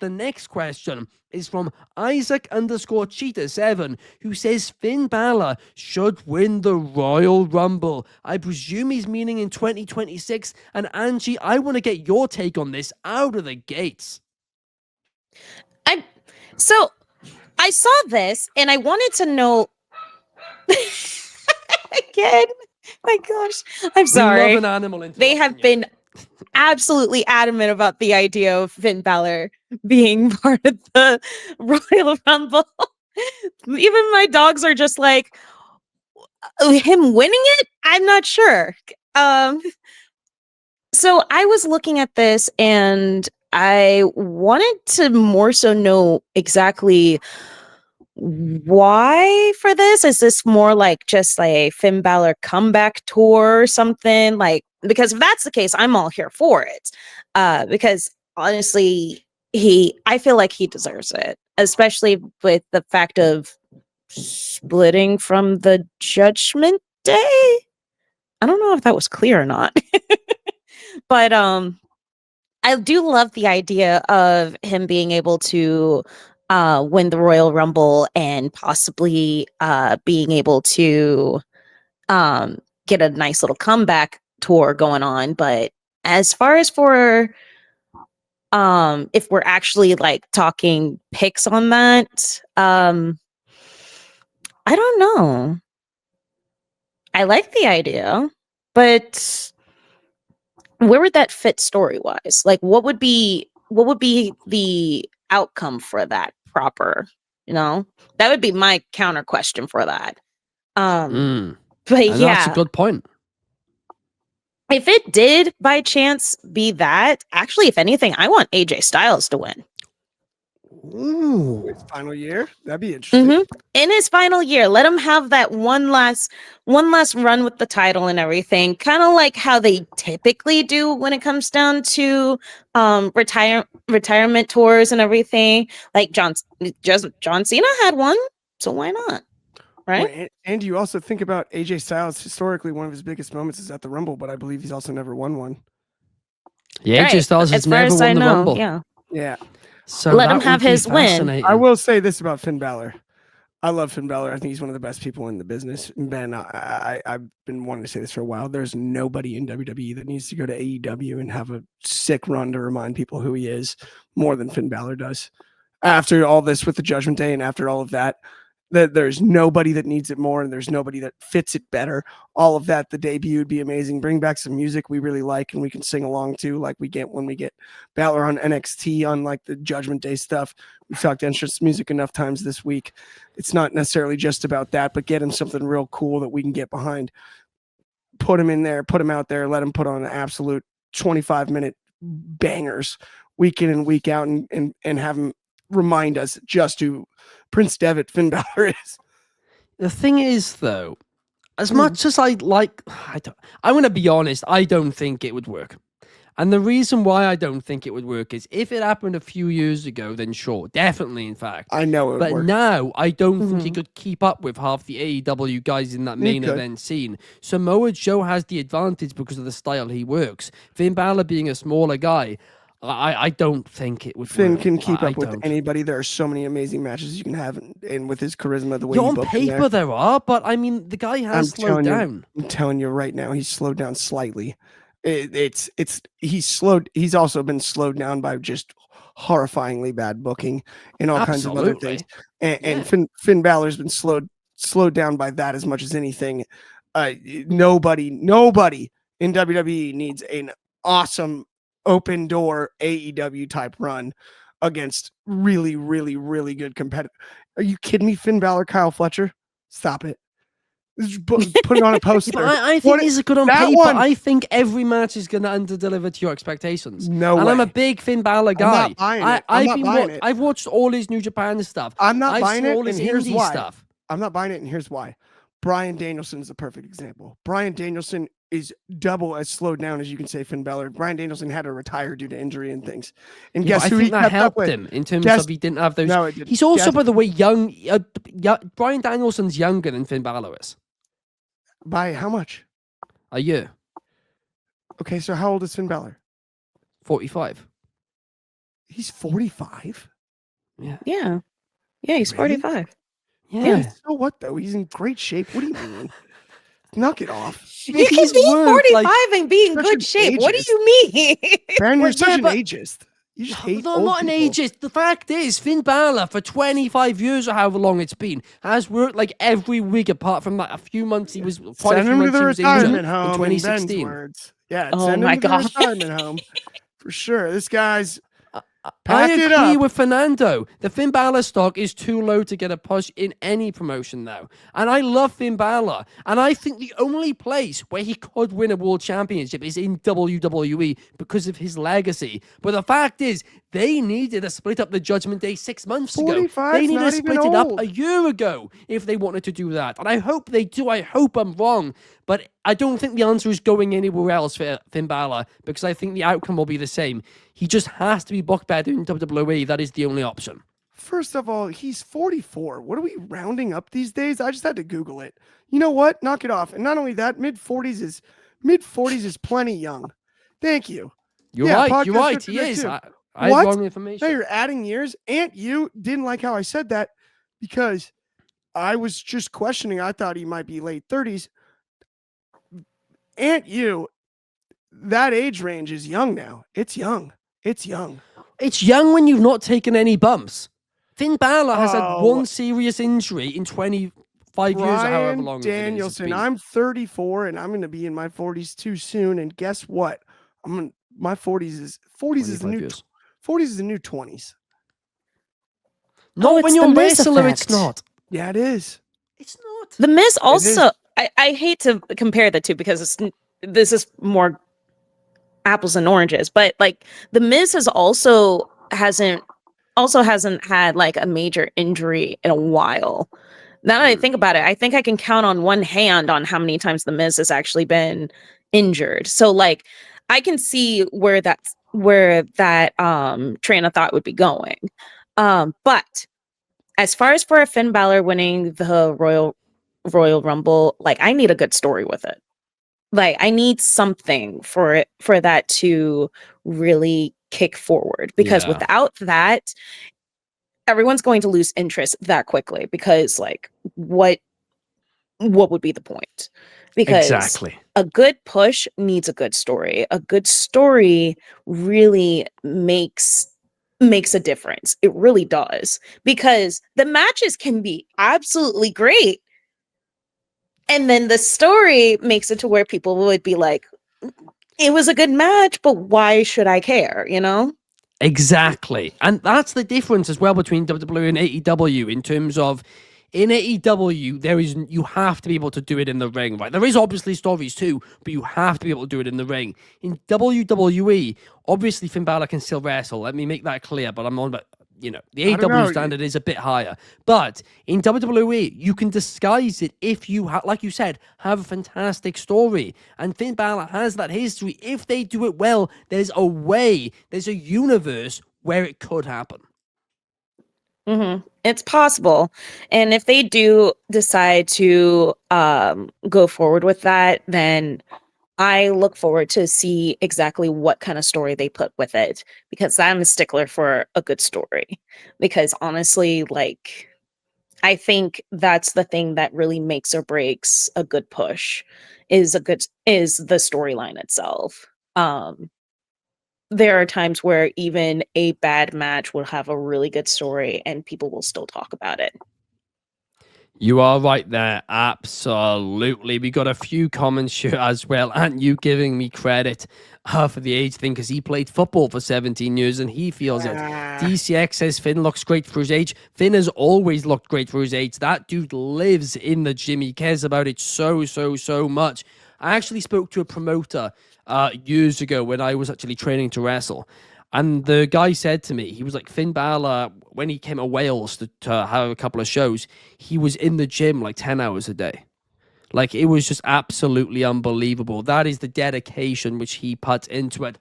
The next question is from Isaac_Cheetah7, who says Finn Balor should win the Royal Rumble. I presume he's meaning in 2026. And Angie, I want to get your take on this out of the gates. So I saw this and I wanted to know again. My gosh, I'm sorry. We love an animal. They have been absolutely adamant about the idea of Finn Balor being part of the Royal Rumble. Even my dogs are just like, him winning it? I'm not sure. So I was looking at this and I wanted to more so know exactly why for this. Is this more like just like a Finn Balor comeback tour or something? Like, because if that's the case, I'm all here for it. Because honestly, I feel like he deserves it, especially with the fact of splitting from the Judgment Day. I don't know if that was clear or not. But I do love the idea of him being able to win the Royal Rumble and possibly being able to get a nice little comeback tour going on. But as far as for if we're actually like talking picks on that, I don't know. I like the idea, but where would that fit story wise? Like what would be the outcome for that proper? You know? That would be my counter question for that. But and yeah. That's a good point. If it did by chance be that, actually, if anything, I want AJ Styles to win. Ooh, his final year? That'd be interesting. Mm-hmm. In his final year, let him have that one last run with the title and everything. Kind of like how they typically do when it comes down to retirement tours and everything. Like John Cena had one, so why not? Right? Well, and you also think about AJ Styles. Historically, one of his biggest moments is at the Rumble, but I believe he's also never won one. Yeah, AJ Styles has never won the Rumble. Yeah. So let him have his win. I will say this about Finn Balor. I love Finn Balor. I think he's one of the best people in the business. Ben, I've been wanting to say this for a while. There's nobody in WWE that needs to go to AEW and have a sick run to remind people who he is more than Finn Balor does. After all this with the Judgment Day and after all of that, there's nobody that needs it more and there's nobody that fits it better. All of that, the debut would be amazing. Bring back some music we really like and we can sing along to, like we get when we get Balor on NXT on like the Judgment Day stuff. We've talked entrance music enough times this week. It's not necessarily just about that, but get him something real cool that we can get behind. Put him in there, put him out there, let him put on an absolute 25-minute bangers week in and week out and have him remind us just who Prince Devitt Finn Balor is. The thing is, though, as much as I'm going to be honest, I don't think it would work. And the reason why I don't think it would work is if it happened a few years ago, then sure, definitely, in fact. I know it would work. But now, I don't think he could keep up with half the AEW guys in that main event scene. Samoa Joe has the advantage because of the style he works. Finn Balor being a smaller guy, I don't think it would. Finn can keep up with anybody. There are so many amazing matches you can have, and with his charisma, the way on paper there are, but I mean, the guy has slowed down. I'm telling you right now, he's slowed down slightly. He's slowed. He's also been slowed down by just horrifyingly bad booking and all kinds of other things. And Finn Balor's been slowed down by that as much as anything. Nobody in WWE needs an awesome open door AEW type run against really, really, really good competitors. Are you kidding me? Finn Balor, Kyle Fletcher? Stop it. Put it on a poster. I think these are good on paper. I think every match is going to underdeliver to your expectations. No way. And I'm a big Finn Balor guy. I'm not buying it. I've watched all his New Japan stuff. I'm not buying it, and here's why. Stuff. I'm not buying it, and here's why. Bryan Danielson is a perfect example. Bryan Danielson is double as slowed down as you can say Finn Balor. Bryan Danielson had to retire due to injury and things. And guess who he kept up with? Him in terms of he didn't have those. No, it didn't. He's also, by the way, young. Bryan Danielson's younger than Finn Balor is. By how much? A year. Okay, so how old is Finn Balor? 45. He's 45. Yeah. Yeah. Yeah, he's Really? 45. Yeah. So what though? He's in great shape. What do you mean? Knock it off. You can He's be worth, 45 like, and be in such good an shape. What do ageist. you mean? Ben, Well, you're such yeah, an but- ageist. You just hate No, old not an people. ageist. The fact is, Finn Balor, for 25 years or however long it's been, has worked like every week apart from like a few months he was, quite a Send few him to months the he was injured retirement in home. In Ben's 2016. words, yeah, Oh send my him to God. the retirement home for sure. This guy's I pack it agree up. with Fernando. The Finn Balor stock is too low to get a push in any promotion now. And I love Finn Balor. And I think the only place where he could win a world championship is in WWE because of his legacy. But the fact is, they needed to split up the Judgment Day 6 months ago. 45's They needed not to even split it up old. a year ago if they wanted to do that. And I hope they do. I hope I'm wrong. But I don't think the answer is going anywhere else for Finn Balor because I think the outcome will be the same. He just has to be booked better in WWE. That is the only option. First of all, he's 44. What are we rounding up these days? I just had to Google it. You know what? Knock it off. And not only that, mid 40s is plenty young. Thank you. You're Yeah, right. You're podcast right. director He there is. too. I What? have wrong Now information. you're adding years. Aunt you didn't like how I said that because I was just questioning. I thought he might be late 30s. Aunt you, that age range is young now. It's young. It's young. It's young when you've not taken any bumps. Finn Balor has had Oh. one serious injury in 25 years or however Brian long it is it's Danielson. been. I'm 34 and I'm going to be in my 40s too soon. And guess what? My 40s is 25 the new years. 40s is the new 20s. Not when it's you're the a Miz wrestler, it's effect. not. Yeah, it is. It's not. The Miz is. also, I hate to compare the two because this is more apples and oranges, but like the Miz hasn't had like a major injury in a while. Now that I think about it, I think I can count on one hand on how many times the Miz has actually been injured. So like I can see where that train of thought would be going. But as far as for a Finn Balor winning the Royal Rumble, like I need a good story with it. Like I need something for that to really kick forward because Yeah. without that, everyone's going to lose interest that quickly because like what would be the point? Because Exactly. a good push needs a good story. A good story really makes a difference. It really does. Because the matches can be absolutely great. And then the story makes it to where people would be like, it was a good match, but why should I care? You know? Exactly. And that's the difference as well between WWE and AEW in terms of in AEW, you have to be able to do it in the ring, right? There is obviously stories too, but you have to be able to do it in the ring. In WWE, obviously Finn Balor can still wrestle. Let me make that clear, but I'm on about, the I don't know. AEW standard is a bit higher. But in WWE, you can disguise it if you, like you said, have a fantastic story. And Finn Balor has that history. If they do it well, there's a universe where it could happen. It's possible. And if they do decide to go forward with that, then I look forward to see exactly what kind of story they put with it because I'm a stickler for a good story. Because honestly, like I think that's the thing that really makes or breaks a good push is the storyline itself. There are times where even a bad match will have a really good story and people will still talk about it. You are right there. Absolutely. We got a few comments here as well. And you giving me credit for the age thing because he played football for 17 years and he feels it. DCX says Finn looks great for his age. Finn has always looked great for his age. That dude lives in the gym. He cares about it so much. I actually spoke to a promoter years ago when I was actually training to wrestle. And the guy said to me, he was like, Finn Balor, when he came to Wales to have a couple of shows, he was in the gym like 10 hours a day. Like, it was just absolutely unbelievable. That is the dedication which he puts into it.